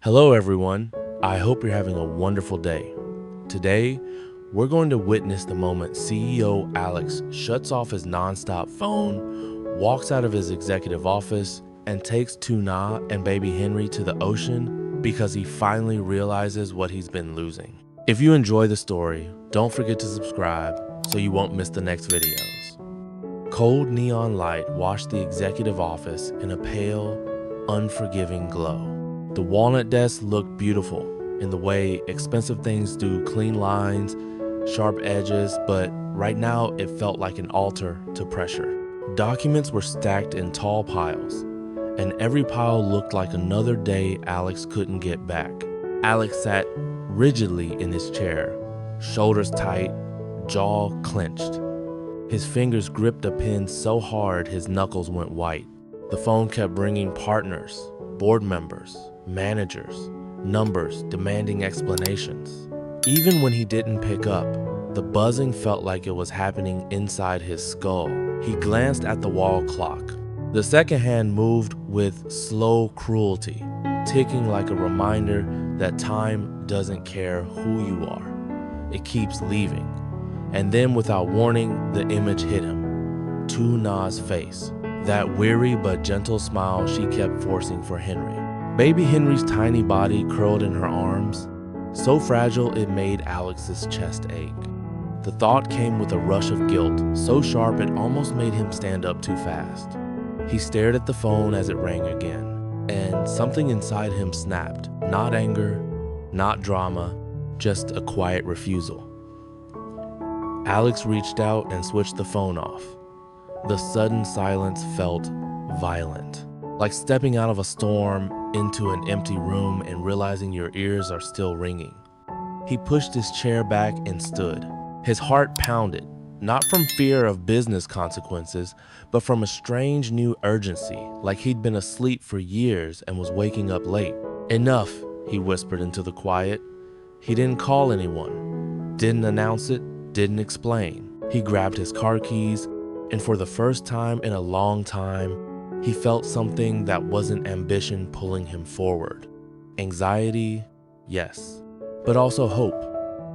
Hello everyone, I hope you're having a wonderful day. Today, we're going to witness the moment CEO Alex shuts off his nonstop phone, walks out of his executive office, and takes Tuna and baby Henry to the ocean because he finally realizes what he's been losing. If you enjoy the story, don't forget to subscribe so you won't miss the next videos. Cold neon light washed the executive office in a pale, unforgiving glow. The walnut desk looked beautiful in the way expensive things do, clean lines, sharp edges, but right now it felt like an altar to pressure. Documents were stacked in tall piles, and every pile looked like another day Alex couldn't get back. Alex sat rigidly in his chair, shoulders tight, jaw clenched. His fingers gripped a pen so hard his knuckles went white. The phone kept ringing partners, board members, managers, numbers demanding explanations. Even when he didn't pick up, the buzzing felt like it was happening inside his skull. He glanced at the wall clock. The second hand moved with slow cruelty, ticking like a reminder that time doesn't care who you are. It keeps leaving. And then without warning, the image hit him. Tuna's face, that weary but gentle smile she kept forcing for Henry. Baby Henry's tiny body curled in her arms, so fragile it made Alex's chest ache. The thought came with a rush of guilt, so sharp it almost made him stand up too fast. He stared at the phone as it rang again, and something inside him snapped. Not anger, not drama, just a quiet refusal. Alex reached out and switched the phone off. The sudden silence felt violent, like stepping out of a storm into an empty room and realizing your ears are still ringing. He pushed his chair back and stood. His heart pounded, not from fear of business consequences, but from a strange new urgency, like he'd been asleep for years and was waking up late. Enough, he whispered into the quiet. He didn't call anyone, didn't announce it, didn't explain. He grabbed his car keys, and for the first time in a long time, he felt something that wasn't ambition pulling him forward. Anxiety, yes, but also hope.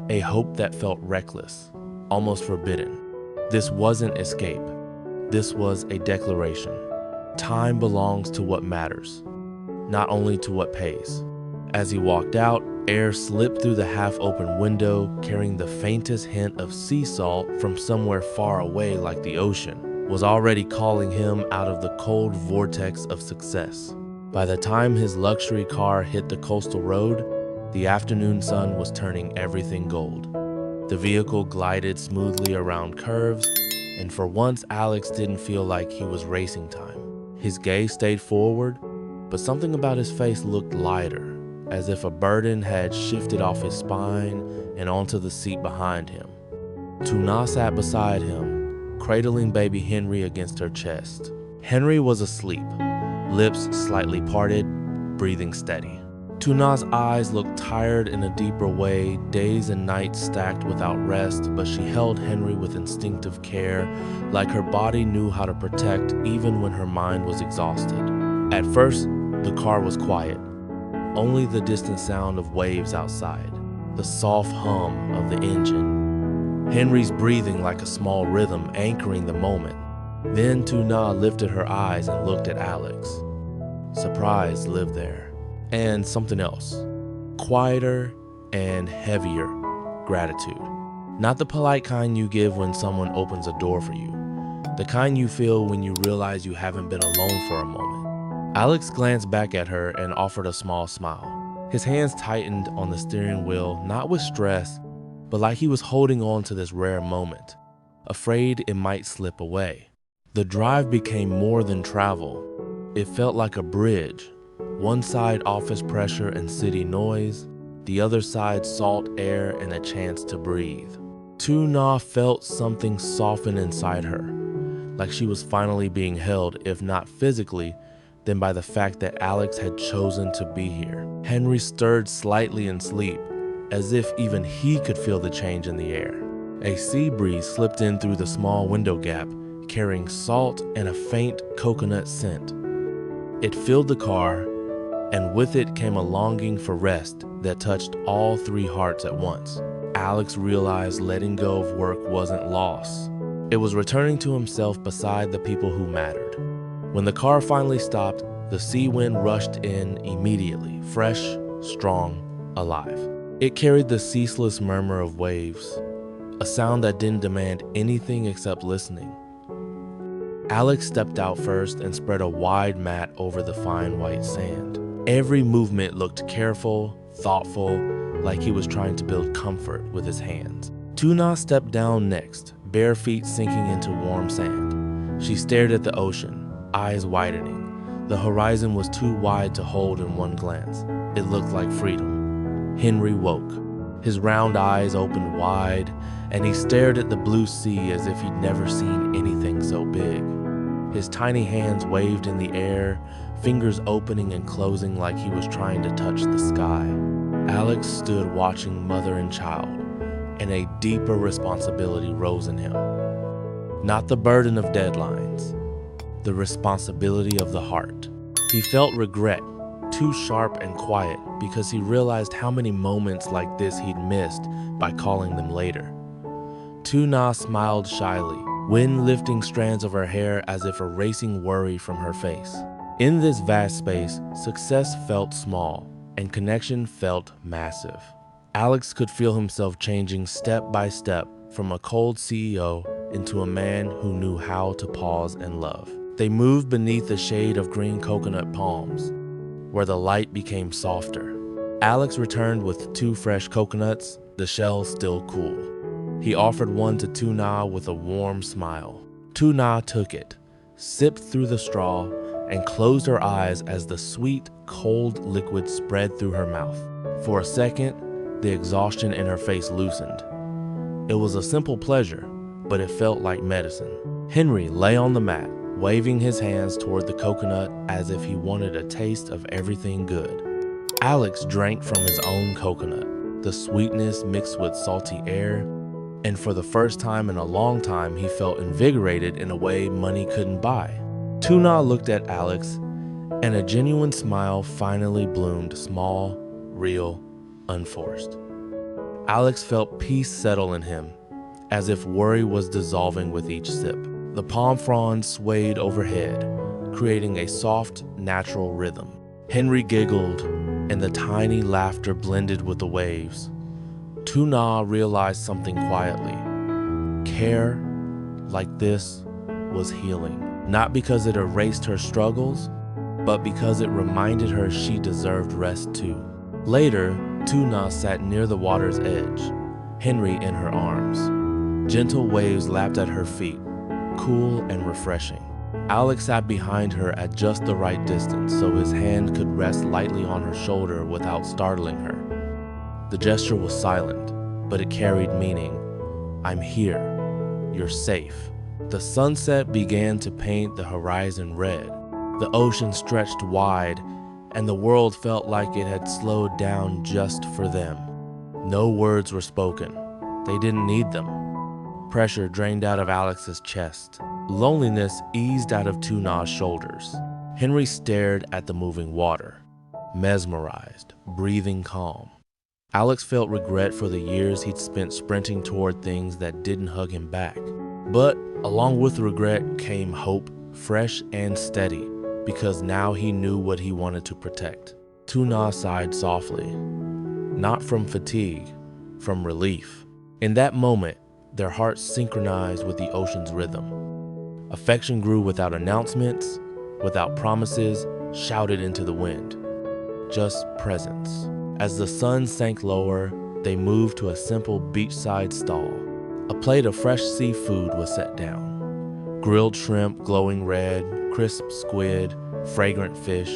A hope that felt reckless, almost forbidden. This wasn't escape. This was a declaration. Time belongs to what matters, not only to what pays. As he walked out, air slipped through the half-open window, carrying the faintest hint of sea salt from somewhere far away like the ocean was already calling him out of the cold vortex of success. By the time his luxury car hit the coastal road, the afternoon sun was turning everything gold. The vehicle glided smoothly around curves, and for once Alex didn't feel like he was racing time. His gaze stayed forward, but something about his face looked lighter, as if a burden had shifted off his spine and onto the seat behind him. Tuna sat beside him, cradling baby Henry against her chest. Henry was asleep, lips slightly parted, breathing steady. Tuna's eyes looked tired in a deeper way, days and nights stacked without rest, but she held Henry with instinctive care, like her body knew how to protect even when her mind was exhausted. At first, the car was quiet, only the distant sound of waves outside, the soft hum of the engine. Henry's breathing like a small rhythm anchoring the moment. Then Tuna lifted her eyes and looked at Alex. Surprise lived there. And something else. Quieter and heavier gratitude. Not the polite kind you give when someone opens a door for you. The kind you feel when you realize you haven't been alone for a moment. Alex glanced back at her and offered a small smile. His hands tightened on the steering wheel, not with stress, but like he was holding on to this rare moment, afraid it might slip away. The drive became more than travel. It felt like a bridge. One side office pressure and city noise, the other side salt air and a chance to breathe. Tuna felt something soften inside her, like she was finally being held, if not physically, then by the fact that Alex had chosen to be here. Henry stirred slightly in sleep, as if even he could feel the change in the air. A sea breeze slipped in through the small window gap, carrying salt and a faint coconut scent. It filled the car, and with it came a longing for rest that touched all three hearts at once. Alex realized letting go of work wasn't loss. It was returning to himself beside the people who mattered. When the car finally stopped, the sea wind rushed in immediately, fresh, strong, alive. It carried the ceaseless murmur of waves, a sound that didn't demand anything except listening. Alex stepped out first and spread a wide mat over the fine white sand. Every movement looked careful, thoughtful, like he was trying to build comfort with his hands. Tuna stepped down next, bare feet sinking into warm sand. She stared at the ocean, eyes widening. The horizon was too wide to hold in one glance. It looked like freedom. Henry woke. His round eyes opened wide, and he stared at the blue sea as if he'd never seen anything so big. His tiny hands waved in the air, fingers opening and closing like he was trying to touch the sky. Alex stood watching mother and child, and a deeper responsibility rose in him. Not the burden of deadlines, the responsibility of the heart. He felt regret, too sharp and quiet, because he realized how many moments like this he'd missed by calling them later. Tuna smiled shyly, wind lifting strands of her hair as if erasing worry from her face. In this vast space, success felt small, and connection felt massive. Alex could feel himself changing step by step from a cold CEO into a man who knew how to pause and love. They moved beneath the shade of green coconut palms, where the light became softer. Alex returned with 2 fresh coconuts, the shells still cool. He offered one to Tuna with a warm smile. Tuna took it, sipped through the straw, and closed her eyes as the sweet, cold liquid spread through her mouth. For a second, the exhaustion in her face loosened. It was a simple pleasure, but it felt like medicine. Henry lay on the mat, waving his hands toward the coconut as if he wanted a taste of everything good. Alex drank from his own coconut, the sweetness mixed with salty air, and for the first time in a long time, he felt invigorated in a way money couldn't buy. Tuna looked at Alex, and a genuine smile finally bloomed, small, real, unforced. Alex felt peace settle in him, as if worry was dissolving with each sip. The palm fronds swayed overhead, creating a soft, natural rhythm. Henry giggled, and the tiny laughter blended with the waves. Tuna realized something quietly. Care like this was healing. Not because it erased her struggles, but because it reminded her she deserved rest too. Later, Tuna sat near the water's edge, Henry in her arms. Gentle waves lapped at her feet, cool and refreshing. Alex sat behind her at just the right distance so his hand could rest lightly on her shoulder without startling her. The gesture was silent, but it carried meaning. I'm here. You're safe. The sunset began to paint the horizon red. The ocean stretched wide, and the world felt like it had slowed down just for them. No words were spoken. They didn't need them. Pressure drained out of Alex's chest. Loneliness eased out of Tuna's shoulders. Henry stared at the moving water, mesmerized, breathing calm. Alex felt regret for the years he'd spent sprinting toward things that didn't hug him back. But along with regret came hope, fresh and steady, because now he knew what he wanted to protect. Tuna sighed softly, not from fatigue, from relief. In that moment, their hearts synchronized with the ocean's rhythm. Affection grew without announcements, without promises, shouted into the wind. Just presence. As the sun sank lower, they moved to a simple beachside stall. A plate of fresh seafood was set down. Grilled shrimp, glowing red, crisp squid, fragrant fish.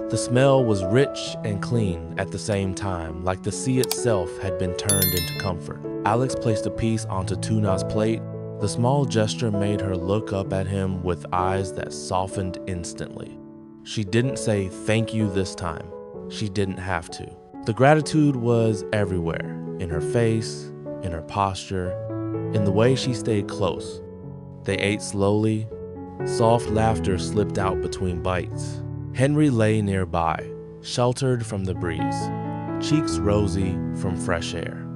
The smell was rich and clean at the same time, like the sea itself had been turned into comfort. Alex placed a piece onto Tuna's plate. The small gesture made her look up at him with eyes that softened instantly. She didn't say thank you this time. She didn't have to. The gratitude was everywhere, in her face, in her posture, in the way she stayed close. They ate slowly. Soft laughter slipped out between bites. Henry lay nearby, sheltered from the breeze, cheeks rosy from fresh air.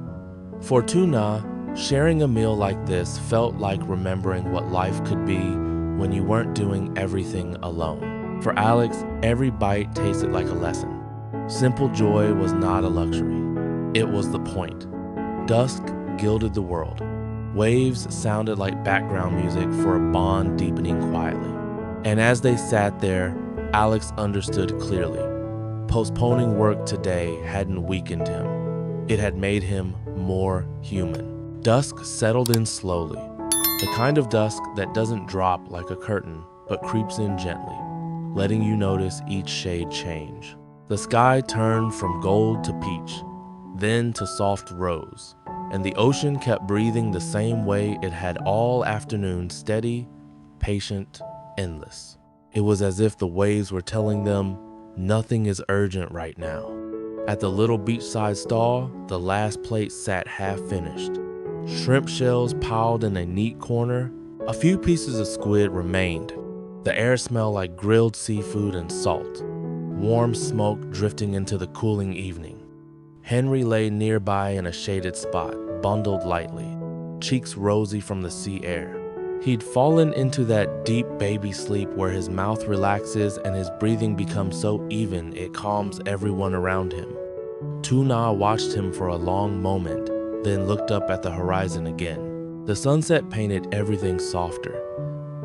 For Tuna, sharing a meal like this felt like remembering what life could be when you weren't doing everything alone. For Alex, every bite tasted like a lesson. Simple joy was not a luxury. It was the point. Dusk gilded the world. Waves sounded like background music for a bond deepening quietly. And as they sat there, Alex understood clearly. Postponing work today hadn't weakened him. It had made him more human. Dusk settled in slowly, the kind of dusk that doesn't drop like a curtain, but creeps in gently, letting you notice each shade change. The sky turned from gold to peach, then to soft rose, and the ocean kept breathing the same way it had all afternoon, steady, patient, endless. It was as if the waves were telling them, nothing is urgent right now. At the little beachside stall, the last plate sat half finished. Shrimp shells piled in a neat corner. A few pieces of squid remained. The air smelled like grilled seafood and salt, warm smoke drifting into the cooling evening. Henry lay nearby in a shaded spot, bundled lightly, cheeks rosy from the sea air. He'd fallen into that deep baby sleep where his mouth relaxes and his breathing becomes so even it calms everyone around him. Tuna watched him for a long moment, then looked up at the horizon again. The sunset painted everything softer.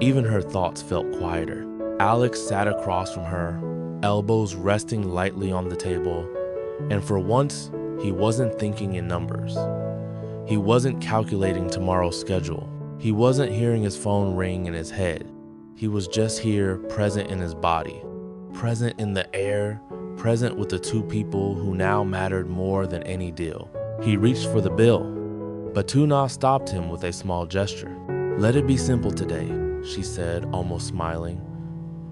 Even her thoughts felt quieter. Alex sat across from her, elbows resting lightly on the table, and for once, he wasn't thinking in numbers. He wasn't calculating tomorrow's schedule. He wasn't hearing his phone ring in his head. He was just here, present in his body, present in the air, present with the two people who now mattered more than any deal. He reached for the bill, but Tuna stopped him with a small gesture. "Let it be simple today," she said, almost smiling.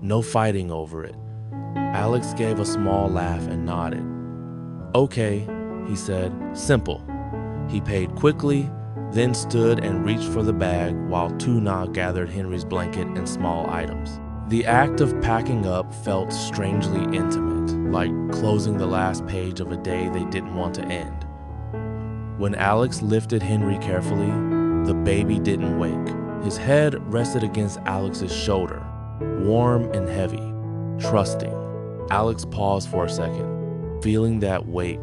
"No fighting over it." Alex gave a small laugh and nodded. "Okay," he said, "simple." He paid quickly, then stood and reached for the bag while Tuna gathered Henry's blanket and small items. The act of packing up felt strangely intimate, like closing the last page of a day they didn't want to end. When Alex lifted Henry carefully, the baby didn't wake. His head rested against Alex's shoulder, warm and heavy, trusting. Alex paused for a second, feeling that weight,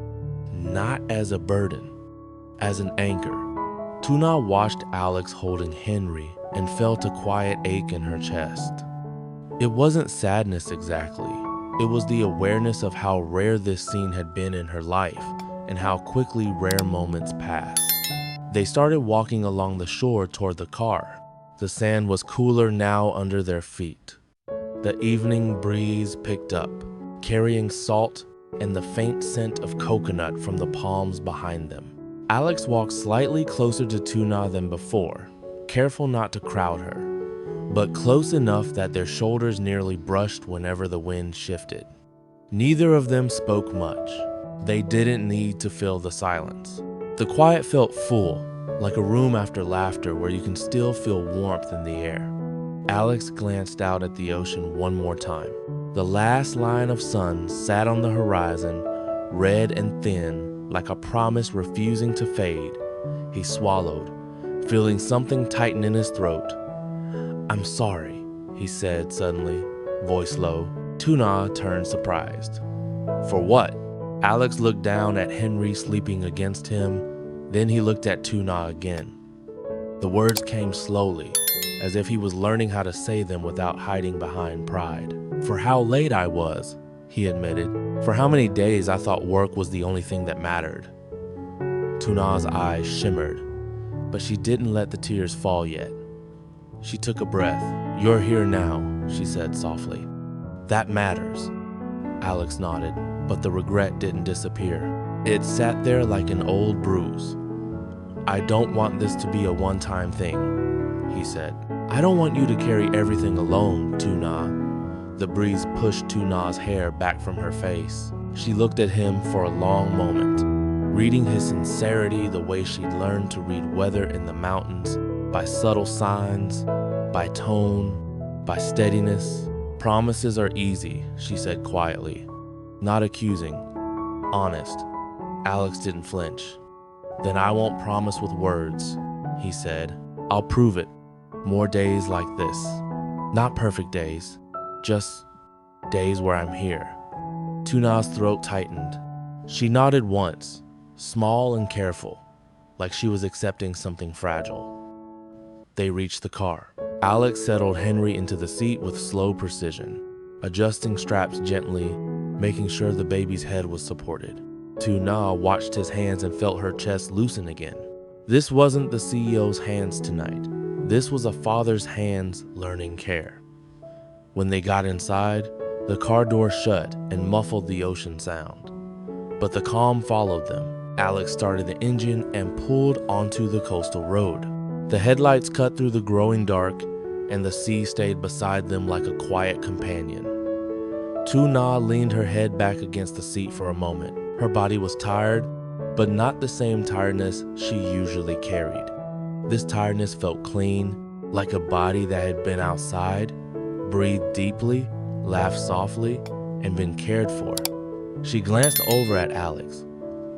not as a burden, as an anchor. Tuna watched Alex holding Henry and felt a quiet ache in her chest. It wasn't sadness exactly. It was the awareness of how rare this scene had been in her life and how quickly rare moments pass. They started walking along the shore toward the car. The sand was cooler now under their feet. The evening breeze picked up, carrying salt and the faint scent of coconut from the palms behind them. Alex walked slightly closer to Tuna than before, careful not to crowd her, but close enough that their shoulders nearly brushed whenever the wind shifted. Neither of them spoke much. They didn't need to fill the silence. The quiet felt full, like a room after laughter where you can still feel warmth in the air. Alex glanced out at the ocean one more time. The last line of sun sat on the horizon, red and thin, like a promise refusing to fade. He swallowed, feeling something tighten in his throat. "I'm sorry," he said suddenly, voice low. Tuna turned surprised. "For what?" Alex looked down at Henry sleeping against him, then he looked at Tuna again. The words came slowly, as if he was learning how to say them without hiding behind pride. "For how late I was," he admitted. "For how many days I thought work was the only thing that mattered." Tuna's eyes shimmered, but she didn't let the tears fall yet. She took a breath. "You're here now," she said softly. "That matters." Alex nodded, but the regret didn't disappear. It sat there like an old bruise. "I don't want this to be a one-time thing," he said. "I don't want you to carry everything alone, Tuna." The breeze pushed Tuna's hair back from her face. She looked at him for a long moment, reading his sincerity the way she'd learned to read weather in the mountains, by subtle signs, by tone, by steadiness. "Promises are easy," she said quietly. Not accusing, honest. Alex didn't flinch. "Then I won't promise with words," he said. "I'll prove it. More days like this. Not perfect days, just days where I'm here." Tuna's throat tightened. She nodded once, small and careful, like she was accepting something fragile. They reached the car. Alex settled Henry into the seat with slow precision, adjusting straps gently, making sure the baby's head was supported. Tuna watched his hands and felt her chest loosen again. This wasn't the CEO's hands tonight. This was a father's hands learning care. When they got inside, the car door shut and muffled the ocean sound. But the calm followed them. Alex started the engine and pulled onto the coastal road. The headlights cut through the growing dark, and the sea stayed beside them like a quiet companion. Tuna leaned her head back against the seat for a moment. Her body was tired, but not the same tiredness she usually carried. This tiredness felt clean, like a body that had been outside, breathed deeply, laughed softly, and been cared for. She glanced over at Alex.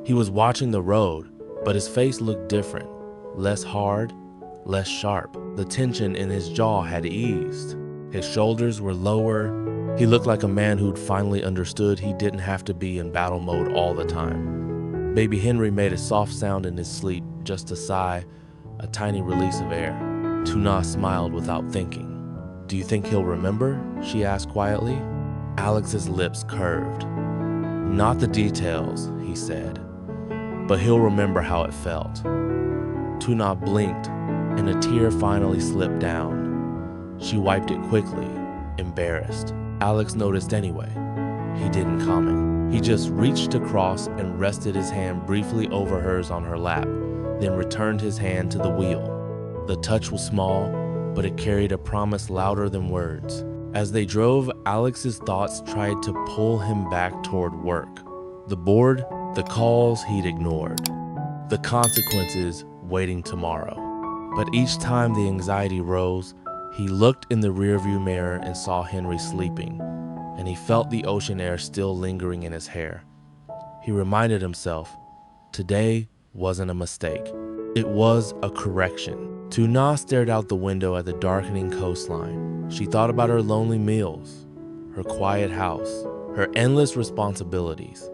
He was watching the road, but his face looked different, less hard, less sharp. The tension in his jaw had eased. His shoulders were lower. He looked like a man who'd finally understood he didn't have to be in battle mode all the time. Baby Henry made a soft sound in his sleep, just a sigh, a tiny release of air. Tuna smiled without thinking. "Do you think he'll remember?" she asked quietly. Alex's lips curved. "Not the details," he said, "but he'll remember how it felt." Tuna blinked, and a tear finally slipped down. She wiped it quickly, embarrassed. Alex noticed anyway. He didn't comment. He just reached across and rested his hand briefly over hers on her lap, then returned his hand to the wheel. The touch was small, but it carried a promise louder than words. As they drove, Alex's thoughts tried to pull him back toward work. The board, the calls he'd ignored, the consequences waiting tomorrow. But each time the anxiety rose, he looked in the rearview mirror and saw Henry sleeping, and he felt the ocean air still lingering in his hair. He reminded himself, today wasn't a mistake. It was a correction. Tuna stared out the window at the darkening coastline. She thought about her lonely meals, her quiet house, her endless responsibilities,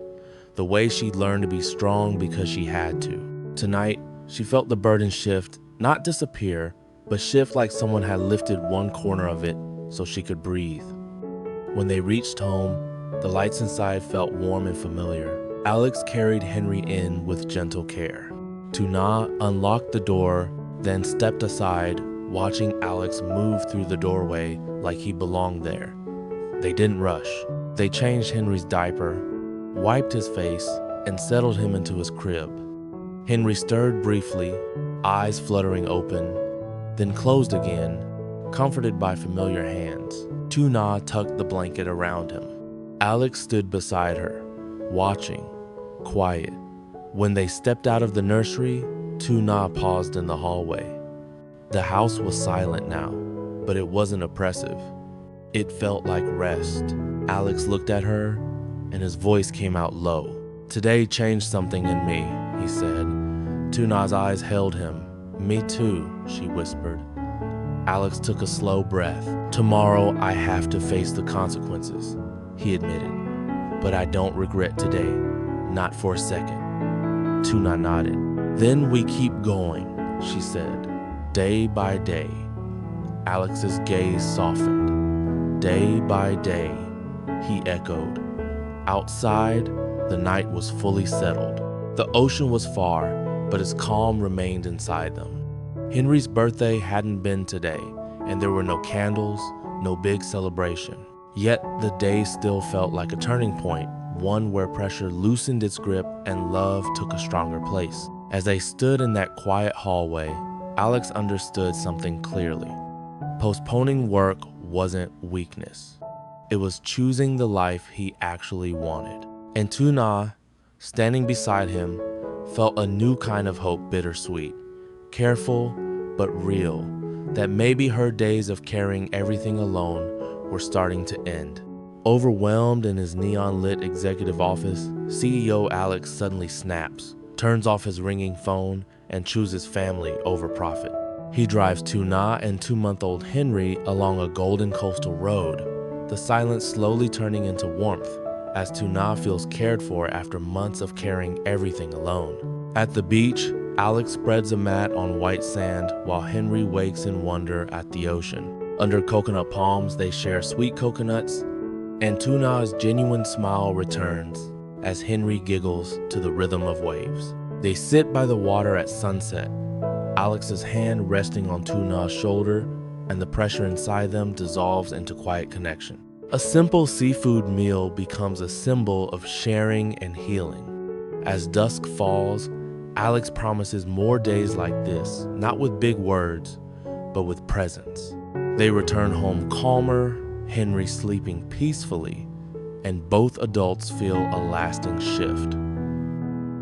the way she'd learned to be strong because she had to. Tonight, she felt the burden shift, not disappear, but shift like someone had lifted one corner of it so she could breathe. When they reached home, the lights inside felt warm and familiar. Alex carried Henry in with gentle care. Tuna unlocked the door, then stepped aside, watching Alex move through the doorway like he belonged there. They didn't rush. They changed Henry's diaper, wiped his face, and settled him into his crib. Henry stirred briefly, eyes fluttering open, then closed again, comforted by familiar hands. Tuna tucked the blanket around him. Alex stood beside her, watching, quiet. When they stepped out of the nursery, Tuna paused in the hallway. The house was silent now, but it wasn't oppressive. It felt like rest. Alex looked at her, and his voice came out low. "Today changed something in me," he said. Tuna's eyes held him. "Me too," she whispered. Alex took a slow breath. "Tomorrow I have to face the consequences," he admitted. "But I don't regret today, not for a second." Tuna nodded. "Then we keep going," she said, "day by day." Alex's gaze softened. "Day by day," he echoed. Outside, the night was fully settled. The ocean was far, but its calm remained inside them. Henry's birthday hadn't been today, and there were no candles, no big celebration. Yet the day still felt like a turning point, one where pressure loosened its grip and love took a stronger place. As they stood in that quiet hallway, Alex understood something clearly. Postponing work wasn't weakness. It was choosing the life he actually wanted. And Tuna, standing beside him, felt a new kind of hope, bittersweet, careful but real, that maybe her days of carrying everything alone were starting to end. Overwhelmed in his neon-lit executive office, CEO Alex suddenly snaps, turns off his ringing phone, and chooses family over profit. He drives Tuna and 2-month-old Henry along a golden coastal road, the silence slowly turning into warmth as Tuna feels cared for after months of carrying everything alone. At the beach, Alex spreads a mat on white sand while Henry wakes in wonder at the ocean. Under coconut palms, they share sweet coconuts, and Tuna's genuine smile returns as Henry giggles to the rhythm of waves. They sit by the water at sunset, Alex's hand resting on Tuna's shoulder, and the pressure inside them dissolves into quiet connection. A simple seafood meal becomes a symbol of sharing and healing. As dusk falls, Alex promises more days like this, not with big words, but with presence. They return home calmer, Henry sleeping peacefully, and both adults feel a lasting shift.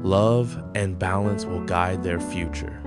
Love and balance will guide their future.